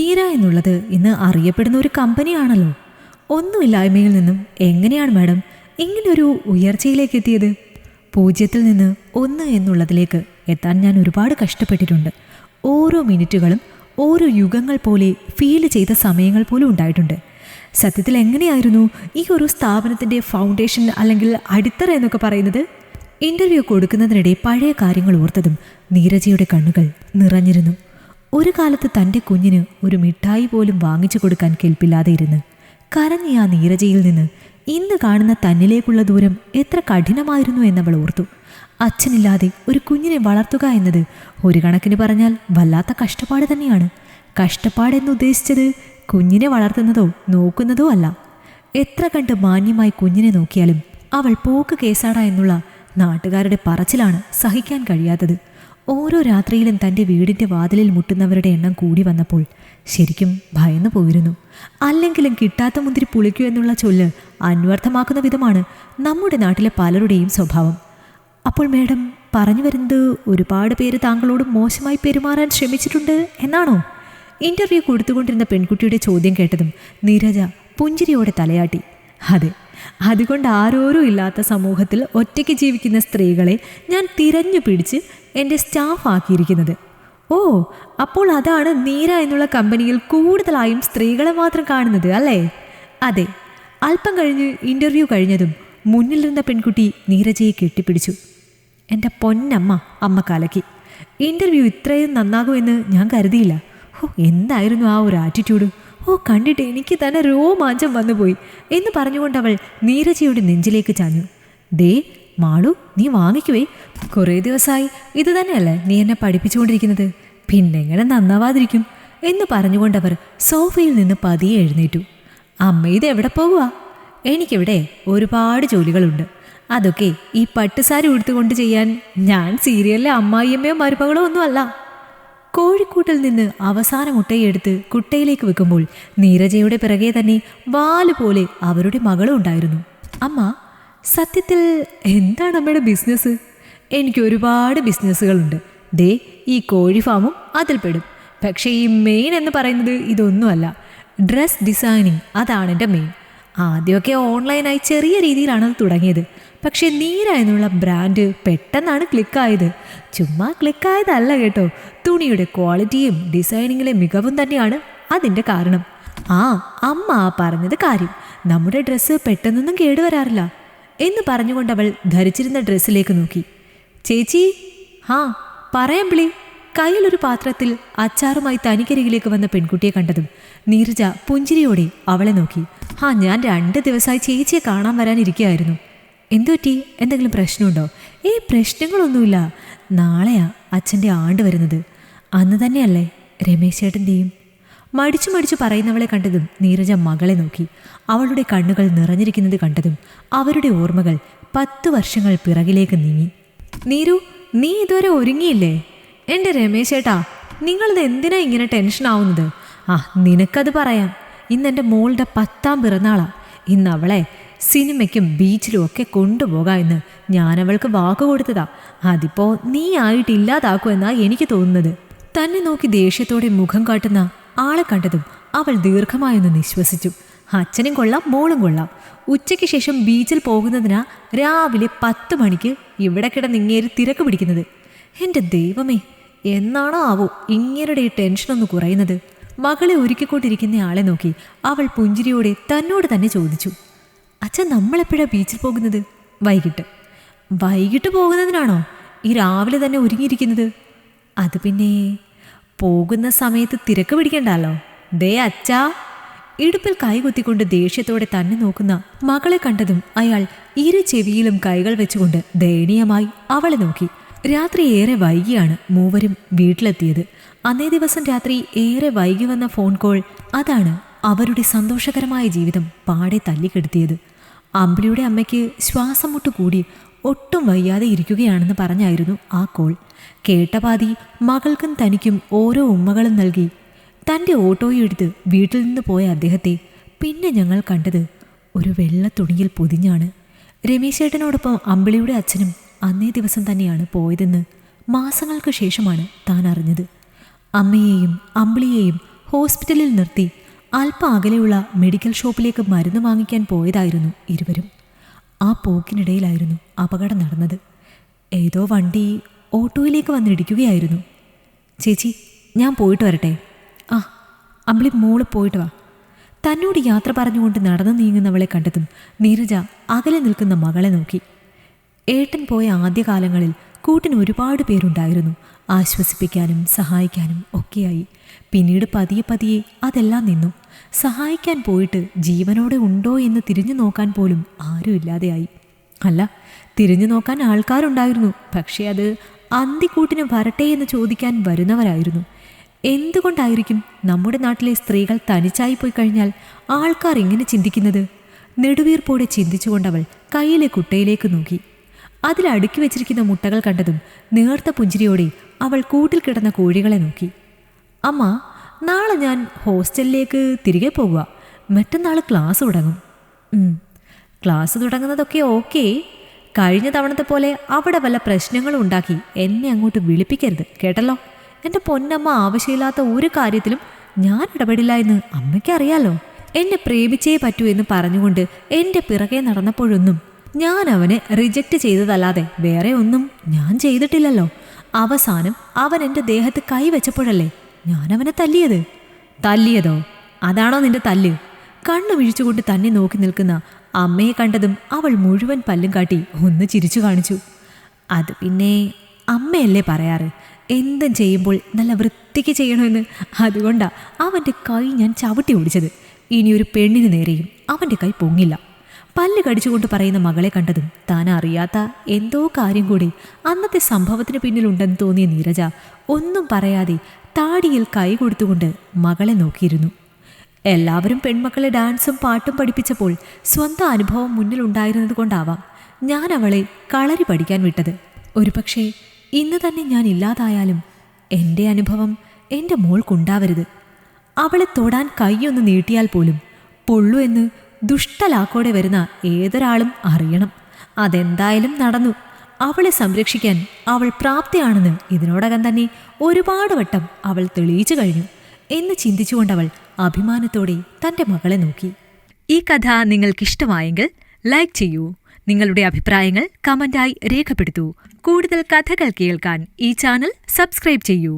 നീര എന്നുള്ളത് ഇന്ന് അറിയപ്പെടുന്ന ഒരു കമ്പനിയാണല്ലോ. ഒന്നുമില്ലായ്മയിൽ നിന്നും എങ്ങനെയാണ് മാഡം ഇങ്ങനൊരു ഉയർച്ചയിലേക്ക് എത്തിയത്? 0 നിന്ന് 1 എന്നുള്ളതിലേക്ക് എത്താൻ ഞാൻ ഒരുപാട് കഷ്ടപ്പെട്ടിട്ടുണ്ട്. ഓരോ മിനിറ്റുകളും ഓരോ യുഗങ്ങൾ പോലെ ഫീൽ ചെയ്ത സമയങ്ങൾ പോലും ഉണ്ടായിട്ടുണ്ട്. സത്യത്തിൽ എങ്ങനെയായിരുന്നു ഈ ഒരു സ്ഥാപനത്തിൻ്റെ ഫൗണ്ടേഷൻ അല്ലെങ്കിൽ അടിത്തറ എന്നൊക്കെ പറയുന്നത്? ഇൻ്റർവ്യൂ കൊടുക്കുന്നതിനിടെ പഴയ കാര്യങ്ങൾ ഓർത്തതും നീരജയുടെ കണ്ണുകൾ നിറഞ്ഞിരുന്നു. ഒരു കാലത്ത് തൻ്റെ കുഞ്ഞിന് ഒരു മിഠായി പോലും വാങ്ങിച്ചു കൊടുക്കാൻ കെൽപ്പില്ലാതെ ഇരുന്ന് കരഞ്ഞ ആ നീരജയിൽ നിന്ന് ഇന്ന് കാണുന്ന തന്നിലേക്കുള്ള ദൂരം എത്ര കഠിനമായിരുന്നു എന്നവൾ ഓർത്തു. അച്ഛനില്ലാതെ ഒരു കുഞ്ഞിനെ വളർത്തുക എന്നത് ഒരു കണക്കിന് പറഞ്ഞാൽ വല്ലാത്ത കഷ്ടപ്പാട് തന്നെയാണ്. കഷ്ടപ്പാടെന്നുദ്ദേശിച്ചത് കുഞ്ഞിനെ വളർത്തുന്നതോ നോക്കുന്നതോ അല്ല. എത്ര കണ്ട് മാന്യമായി കുഞ്ഞിനെ നോക്കിയാലും അവൾ പോക്ക് കേസാടാ എന്നുള്ള നാട്ടുകാരുടെ പറച്ചിലാണ് സഹിക്കാൻ കഴിയാത്തത്. ഓരോ രാത്രിയിലും തൻ്റെ വീടിൻ്റെ വാതിലിൽ മുട്ടുന്നവരുടെ എണ്ണം കൂടി വന്നപ്പോൾ ശരിക്കും ഭയന്നു പോയിരുന്നു. അല്ലെങ്കിലും കിട്ടാത്ത മുന്തിരി പുളിക്കൂ എന്നുള്ള ചൊല്ല് അന്വർത്ഥമാക്കുന്ന വിധമാണ് നമ്മുടെ നാട്ടിലെ പലരുടെയും സ്വഭാവം. അപ്പോൾ മേഡം പറഞ്ഞു വരുന്നത് ഒരുപാട് പേര് താങ്കളോട് മോശമായി പെരുമാറാൻ ശ്രമിച്ചിട്ടുണ്ട് എന്നാണോ? ഇൻ്റർവ്യൂ കൊടുത്തുകൊണ്ടിരുന്ന പെൺകുട്ടിയുടെ ചോദ്യം കേട്ടതും നീരജ പുഞ്ചിരിയോടെ തലയാട്ടി. അതെ, അതുകൊണ്ട് ആരോരും ഇല്ലാത്ത സമൂഹത്തിൽ ഒറ്റയ്ക്ക് ജീവിക്കുന്ന സ്ത്രീകളെ ഞാൻ തിരഞ്ഞു പിടിച്ച് എൻ്റെ സ്റ്റാഫ് ആക്കിയിരിക്കുന്നത്. ഓ, അപ്പോൾ അതാണ് നീര എന്നുള്ള കമ്പനിയിൽ കൂടുതലായും സ്ത്രീകളെ മാത്രം കാണുന്നത് അല്ലേ? അതെ. അല്പം കഴിഞ്ഞ് ഇൻ്റർവ്യൂ കഴിഞ്ഞതും മുന്നിലിരുന്ന പെൺകുട്ടി നീരജയെ കെട്ടിപ്പിടിച്ചു. എൻ്റെ പൊന്നമ്മ, അമ്മ കലക്കി. ഇൻ്റർവ്യൂ ഇത്രയും നന്നാകുമെന്ന് ഞാൻ കരുതിയില്ല. എന്തായിരുന്നു ആ ഒരു ആറ്റിറ്റ്യൂഡ്! കണ്ടിട്ട് എനിക്ക് തന്നെ രോമാഞ്ചം വന്നുപോയി എന്ന് പറഞ്ഞുകൊണ്ടവൾ നീരജയുടെ നെഞ്ചിലേക്ക് ചാഞ്ഞു. ദേ മാളു, നീ വാങ്ങിക്കുവേ. കുറേ ദിവസമായി ഇത് തന്നെയല്ലേ നീ എന്നെ പഠിപ്പിച്ചുകൊണ്ടിരിക്കുന്നത്, പിന്നെങ്ങനെ നന്നാവാതിരിക്കും എന്ന് പറഞ്ഞുകൊണ്ടവർ സോഫയിൽ നിന്ന് പതിയെ എഴുന്നേറ്റു. അമ്മ ഇത് എവിടെ പോകുക? എനിക്കിവിടെ ഒരുപാട് ജോലികളുണ്ട്. അതൊക്കെ ഈ പട്ടുസാരി ഉടുത്തുകൊണ്ട് ചെയ്യാൻ ഞാൻ സീരിയലിലെ അമ്മായിയമ്മയോ മരുമകളോ ഒന്നുമല്ല. കോഴിക്കൂട്ടിൽ നിന്ന് അവസാന മുട്ടയെടുത്ത് കുട്ടയിലേക്ക് വെക്കുമ്പോൾ നീരജയുടെ പിറകെ തന്നെ വാലുപോലെ അവരുടെ മകളും ഉണ്ടായിരുന്നു. അമ്മ, സത്യത്തിൽ എന്താണ് അമ്മയുടെ ബിസിനസ്? എനിക്ക് ഒരുപാട് ബിസിനസ്സുകളുണ്ട്. ദേ ഈ കോഴി ഫാമും അതിൽപ്പെടും. പക്ഷേ ഈ മെയിൻ എന്ന് പറയുന്നത് ഇതൊന്നുമല്ല. ഡ്രസ് ഡിസൈനിങ്, അതാണ് എൻ്റെ മെയിൻ. ആദ്യമൊക്കെ ഓൺലൈനായി ചെറിയ രീതിയിലാണത് തുടങ്ങിയത്. പക്ഷേ നീര എന്നുള്ള ബ്രാൻഡ് പെട്ടെന്നാണ് ക്ലിക്കായത്. ചുമ്മാ ക്ലിക്കായതല്ല കേട്ടോ, തുണിയുടെ ക്വാളിറ്റിയും ഡിസൈനിങ്ങിലെ മികവും തന്നെയാണ് അതിൻ്റെ കാരണം. അമ്മ പറഞ്ഞത് കാര്യം. നമ്മുടെ ഡ്രസ്സ് പെട്ടെന്നൊന്നും കേടുവരാറില്ല എന്ന് പറഞ്ഞുകൊണ്ടവൾ ധരിച്ചിരുന്ന ഡ്രസ്സിലേക്ക് നോക്കി. ചേച്ചി, പറയാം വിളി. കയ്യിലൊരു പാത്രത്തിൽ അച്ചാറുമായി തനിക്കരികിലേക്ക് വന്ന പെൺകുട്ടിയെ കണ്ടതും നീരജ പുഞ്ചിരിയോടെ അവളെ നോക്കി. ഞാൻ 2 ദിവസമായി ചേച്ചിയെ കാണാൻ വരാനിരിക്കുകയായിരുന്നു. എന്തുപറ്റി? എന്തെങ്കിലും പ്രശ്നമുണ്ടോ? പ്രശ്നങ്ങളൊന്നുമില്ല. നാളെയാ അച്ഛൻ്റെ ആണ്ട് വരുന്നത്. അന്ന് തന്നെയല്ലേ രമേശ് ചേട്ടൻ്റെയും. മടിച്ചു പറയുന്നവളെ കണ്ടതും നീരജ മകളെ നോക്കി. അവളുടെ കണ്ണുകൾ നിറഞ്ഞിരിക്കുന്നത് കണ്ടതും അവരുടെ ഓർമ്മകൾ 10 വർഷങ്ങൾ പിറകിലേക്ക് നീങ്ങി. നീരു, നീ ഇതുവരെ ഒരുങ്ങിയില്ലേ? എൻ്റെ രമേശ് ചേട്ടാ, നിങ്ങളിത് എന്തിനാ ഇങ്ങനെ ടെൻഷനാവുന്നത്? നിനക്കത് പറയാം. ഇന്നെൻ്റെ മോളുടെ 10ാം പിറന്നാളാ. ഇന്ന് അവളെ സിനിമയ്ക്കും ബീച്ചിലും ഒക്കെ കൊണ്ടുപോകാം എന്ന് ഞാനവൾക്ക് വാക്ക് കൊടുത്തതാ. അതിപ്പോൾ നീ ആയിട്ടില്ലാതാക്കുമെന്നാ എനിക്ക് തോന്നുന്നത്. തന്നെ നോക്കി ദേഷ്യത്തോടെ മുഖം കാട്ടുന്ന ആളെ കണ്ടതും അവൾ ദീർഘമായൊന്ന് നിശ്വസിച്ചു. അച്ഛനും കൊള്ളാം, മോളും കൊള്ളാം. ഉച്ചയ്ക്ക് ശേഷം ബീച്ചിൽ പോകുന്നതിനാ രാവിലെ 10 മണിക്ക് ഇവിടെ കിടന്നിങ്ങേര് തിരക്ക് പിടിക്കുന്നത്. എൻ്റെ ദൈവമേ, എന്നാണോ ആവോ ഇങ്ങേരുടെ ഈ ടെൻഷനൊന്ന് കുറയുന്നത്? മകളെ ഒരുക്കിക്കൊണ്ടിരിക്കുന്ന ആളെ നോക്കി അവൾ പുഞ്ചിരിയോടെ തന്നോട് തന്നെ ചോദിച്ചു. അച്ഛൻ നമ്മളെപ്പോഴാണ് ബീച്ചിൽ പോകുന്നത്? വൈകിട്ട് പോകുന്നതിനാണോ ഈ രാവിലെ തന്നെ ഒരുങ്ങിയിരിക്കുന്നത്? അത് പിന്നെ പോകുന്ന സമയത്ത് തിരക്ക് പിടിക്കണ്ടല്ലോ. ദേ അച്ഛാ. ഇടുപ്പിൽ കൈകുത്തിക്കൊണ്ട് ദേഷ്യത്തോടെ തന്നെ നോക്കുന്ന മകളെ കണ്ടതും അയാൾ ഇരു ചെവിയിലും കൈകൾ വെച്ചുകൊണ്ട് ദയനീയമായി അവളെ നോക്കി. രാത്രി ഏറെ വൈകിയാണ് മൂവരും വീട്ടിലെത്തിയത്. അന്നേ ദിവസം രാത്രി ഏറെ വൈകി വന്ന ഫോൺ കോൾ അതാണ് അവരുടെ സന്തോഷകരമായ ജീവിതം പാടെ തല്ലിക്കെടുത്തിയത്. അമ്പിളിയുടെ അമ്മയ്ക്ക് ശ്വാസം മുട്ടുകൂടി ഒട്ടും വയ്യാതെ ഇരിക്കുകയാണെന്ന് പറഞ്ഞായിരുന്നു ആ കോൾ. കേട്ടപാതി മകൾക്കും തനിക്കും ഓരോ ഉമ്മകളും നൽകി തൻ്റെ ഓട്ടോയെടുത്ത് വീട്ടിൽ നിന്ന് പോയ അദ്ദേഹത്തെ പിന്നെ ഞങ്ങൾ കണ്ടത് ഒരു വെള്ള തുണിയിൽ പൊതിഞ്ഞാണ്. രമേശ് ചേട്ടനോടൊപ്പം അമ്പിളിയുടെ അച്ഛനും അന്നേ ദിവസം തന്നെയാണ് പോയതെന്ന് മാസങ്ങൾക്ക് ശേഷമാണ് താൻ അറിഞ്ഞത്. അമ്മയെയും അമ്പിളിയെയും ഹോസ്പിറ്റലിൽ നിർത്തി അല്പം അകലെയുള്ള മെഡിക്കൽ ഷോപ്പിലേക്ക് മരുന്ന് വാങ്ങിക്കാൻ പോയതായിരുന്നു ഇരുവരും. ആ പോക്കിനിടയിലായിരുന്നു അപകടം നടന്നത്. ഏതോ വണ്ടി ഓട്ടോയിലേക്ക് വന്നിടിക്കുകയായിരുന്നു. ചേച്ചി, ഞാൻ പോയിട്ട് വരട്ടെ. ആ, അമ്പിളി മോള് പോയിട്ട് വാ. തന്നോട് യാത്ര പറഞ്ഞുകൊണ്ട് നടന്നു നീങ്ങുന്നവളെ കണ്ടതും നീരജ അകലെ നിൽക്കുന്ന മകളെ നോക്കി. ഏട്ടൻ പോയ ആദ്യകാലങ്ങളിൽ കൂട്ടിന് ഒരുപാട് പേരുണ്ടായിരുന്നു, ആശ്വസിപ്പിക്കാനും സഹായിക്കാനും ഒക്കെയായി. പിന്നീട് പതിയെ പതിയെ അതെല്ലാം നിന്നു. സഹായിക്കാൻ പോയിട്ട് ജീവനോടെ ഉണ്ടോ എന്ന് തിരിഞ്ഞു നോക്കാൻ പോലും ആരുമില്ലാതെയായി. അല്ല, തിരിഞ്ഞു നോക്കാൻ ആൾക്കാരുണ്ടായിരുന്നു, പക്ഷേ അത് അന്തിക്കൂട്ടിന് വരട്ടെ എന്ന് ചോദിക്കാൻ വരുന്നവരായിരുന്നു. എന്തുകൊണ്ടായിരിക്കും നമ്മുടെ നാട്ടിലെ സ്ത്രീകൾ തനിച്ചായി പോയി കഴിഞ്ഞാൽ ആൾക്കാർ ഇങ്ങനെ ചിന്തിക്കുന്നത്? നെടുവീർപ്പോടെ ചിന്തിച്ചുകൊണ്ടവൾ കയ്യിലെ കുട്ടയിലേക്ക് നോക്കി. അതിൽ അടുക്കി വെച്ചിരിക്കുന്ന മുട്ടകൾ കണ്ടതും നേർത്ത പുഞ്ചിരിയോടെ അവൾ കൂട്ടിൽ കിടന്ന കോഴികളെ നോക്കി. അമ്മ, നാളെ ഞാൻ ഹോസ്റ്റലിലേക്ക് തിരികെ പോകുക. മറ്റന്നാൾ ക്ലാസ് തുടങ്ങും. ക്ലാസ് തുടങ്ങുന്നതൊക്കെ ഓക്കേ. കഴിഞ്ഞ തവണത്തെ പോലെ അവിടെ വല്ല പ്രശ്നങ്ങളും ഉണ്ടാക്കി എന്നെ അങ്ങോട്ട് വിളിപ്പിക്കരുത്, കേട്ടല്ലോ. എൻ്റെ പൊന്നമ്മ ആവശ്യമില്ലാത്ത ഒരു കാര്യത്തിലും ഞാൻ ഇടപെടില്ല എന്ന് അമ്മയ്ക്കറിയാലോ. എന്നെ പ്രേമിച്ചേ പറ്റൂ എന്ന് പറഞ്ഞുകൊണ്ട് എൻ്റെ പിറകെ നടന്നപ്പോഴൊന്നും ഞാൻ അവനെ റിജക്റ്റ് ചെയ്തതല്ലാതെ വേറെ ഒന്നും ഞാൻ ചെയ്തിട്ടില്ലല്ലോ. അവസാനം അവൻ എൻ്റെ ദേഹത്ത് കൈവച്ചപ്പോഴല്ലേ ഞാൻ അവനെ തല്ലിയത്. തല്ലിയതോ? അതാണോ നിന്റെ തല്ല്? കണ്ണു വീഴ്ചുകൊണ്ട് തന്നെ നോക്കി നിൽക്കുന്ന അമ്മയെ കണ്ടതും അവൾ മുഴുവൻ പല്ലും കാട്ടി ഒന്ന് ചിരിച്ചു കാണിച്ചു. അത് പിന്നെ അമ്മയല്ലേ പറയാറ്, എന്തും ചെയ്യുമ്പോൾ നല്ല വൃത്തിക്ക് ചെയ്യണമെന്ന്. അതുകൊണ്ടാ അവൻ്റെ കൈ ഞാൻ ചവിട്ടി ഓടിച്ചത്. ഇനിയൊരു പെണ്ണിന് നേരെയും അവൻ്റെ കൈ പൊങ്ങില്ല. പല്ല് കടിച്ചുകൊണ്ട് പറയുന്ന മകളെ കണ്ടതും താൻ അറിയാത്ത എന്തോ കാര്യം കൂടി അന്നത്തെ സംഭവത്തിന് പിന്നിലുണ്ടെന്ന് തോന്നിയ നീരജ ഒന്നും പറയാതെ താടിയിൽ കൈ കൊടുത്തുകൊണ്ട് മകളെ നോക്കിയിരുന്നു. എല്ലാവരും പെൺമക്കളെ ഡാൻസും പാട്ടും പഠിപ്പിച്ചപ്പോൾ സ്വന്തം അനുഭവം മുന്നിലുണ്ടായിരുന്നത് കൊണ്ടാവാം ഞാൻ അവളെ കളരി പഠിക്കാൻ വിട്ടത്. ഒരുപക്ഷെ ഇന്ന് തന്നെ ഞാൻ ഇല്ലാതായാലും എൻ്റെ അനുഭവം എൻ്റെ മോൾക്കുണ്ടാവരുത്. അവളെ തൊടാൻ കൈയൊന്ന് നീട്ടിയാൽ പോലും പൊള്ളു എന്ന് ദുഷ്ടലാക്കോടെ വരുന്ന ഏതൊരാളും അറിയണം. അതെന്തായാലും നടന്നു. അവളെ സംരക്ഷിക്കാൻ അവൾ പ്രാപ്തിയാണെന്ന് ഇതിനോടകം തന്നെ ഒരുപാട് വട്ടം അവൾ തെളിയിച്ചു കഴിഞ്ഞു എന്ന് ചിന്തിച്ചുകൊണ്ടവൾ അഭിമാനത്തോടെ തൻ്റെ മകളെ നോക്കി. ഈ കഥ നിങ്ങൾക്കിഷ്ടമായെങ്കിൽ ലൈക്ക് ചെയ്യൂ. നിങ്ങളുടെ അഭിപ്രായങ്ങൾ കമന്റായി രേഖപ്പെടുത്തൂ. കൂടുതൽ കഥകൾ കേൾക്കാൻ ഈ ചാനൽ സബ്സ്ക്രൈബ് ചെയ്യൂ.